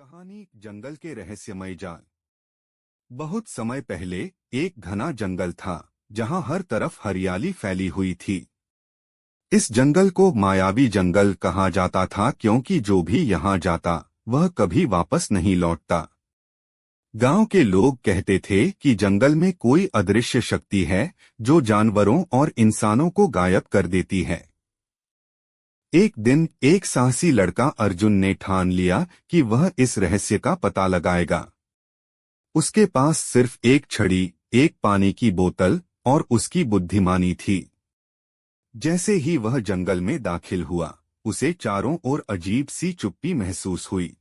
कहानी जंगल के रहस्यमय जाल। बहुत समय पहले एक घना जंगल था जहां हर तरफ हरियाली फैली हुई थी। इस जंगल को मायावी जंगल कहा जाता था क्योंकि जो भी यहां जाता वह कभी वापस नहीं लौटता। गांव के लोग कहते थे कि जंगल में कोई अदृश्य शक्ति है जो जानवरों और इंसानों को गायब कर देती है। एक दिन एक साहसी लड़का अर्जुन ने ठान लिया कि वह इस रहस्य का पता लगाएगा। उसके पास सिर्फ एक छड़ी, एक पानी की बोतल और उसकी बुद्धिमानी थी। जैसे ही वह जंगल में दाखिल हुआ, उसे चारों ओर अजीब सी चुप्पी महसूस हुई।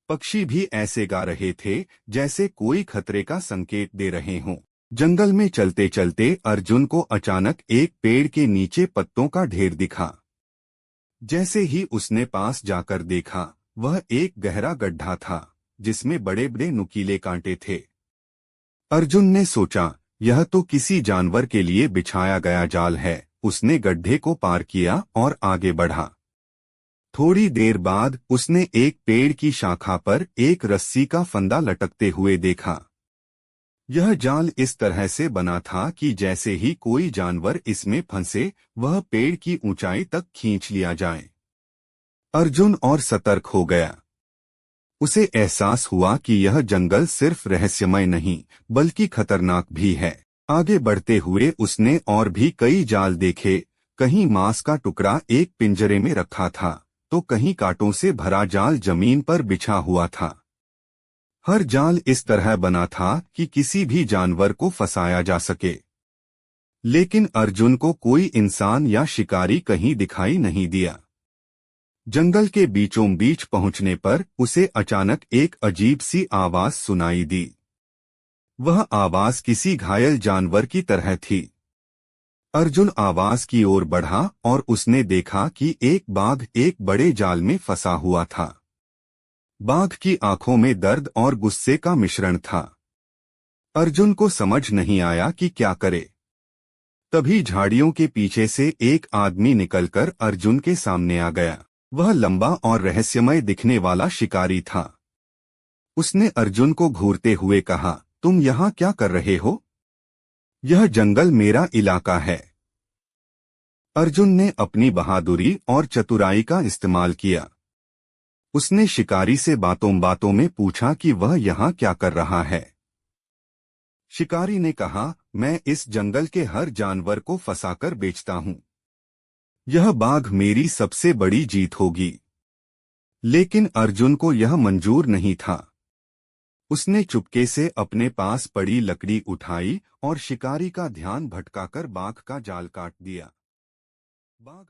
पक्षी भी ऐसे गा रहे थे जैसे कोई खतरे का संकेत दे रहे हों। जंगल में चलते चलते अर्जुन को अचानक एक पेड़ के नीचे पत्तों का ढेर दिखा। जैसे ही उसने पास जाकर देखा, वह एक गहरा गड्ढा था जिसमें बड़े बड़े नुकीले कांटे थे। अर्जुन ने सोचा, यह तो किसी जानवर के लिए बिछाया गया जाल है। उसने गड्ढे को पार किया और आगे बढ़ा। थोड़ी देर बाद उसने एक पेड़ की शाखा पर एक रस्सी का फंदा लटकते हुए देखा। यह जाल इस तरह से बना था कि जैसे ही कोई जानवर इसमें फंसे, वह पेड़ की ऊंचाई तक खींच लिया जाए। अर्जुन और सतर्क हो गया। उसे एहसास हुआ कि यह जंगल सिर्फ रहस्यमय नहीं बल्कि खतरनाक भी है। आगे बढ़ते हुए उसने और भी कई जाल देखे। कहीं मांस का टुकड़ा एक पिंजरे में रखा था, तो कहीं कांटों से भरा जाल जमीन पर बिछा हुआ था। हर जाल इस तरह बना था कि किसी भी जानवर को फंसाया जा सके। लेकिन अर्जुन को कोई इंसान या शिकारी कहीं दिखाई नहीं दिया। जंगल के बीचों बीच पहुंचने पर उसे अचानक एक अजीब सी आवाज सुनाई दी। वह आवाज किसी घायल जानवर की तरह थी। अर्जुन आवाज की ओर बढ़ा और उसने देखा कि एक बाघ एक बड़े जाल में फंसा हुआ था। बाघ की आंखों में दर्द और गुस्से का मिश्रण था। अर्जुन को समझ नहीं आया कि क्या करे। तभी झाड़ियों के पीछे से एक आदमी निकलकर अर्जुन के सामने आ गया। वह लंबा और रहस्यमय दिखने वाला शिकारी था। उसने अर्जुन को घूरते हुए कहा, तुम यहाँ क्या कर रहे हो? यह जंगल मेरा इलाका है। अर्जुन ने अपनी बहादुरी और चतुराई का इस्तेमाल किया। उसने शिकारी से बातों बातों में पूछा कि वह यहाँ क्या कर रहा है। शिकारी ने कहा, मैं इस जंगल के हर जानवर को फंसाकर बेचता हूँ। यह बाघ मेरी सबसे बड़ी जीत होगी। लेकिन अर्जुन को यह मंजूर नहीं था। उसने चुपके से अपने पास पड़ी लकड़ी उठाई और शिकारी का ध्यान भटकाकर बाघ का जाल काट दिया। बाघ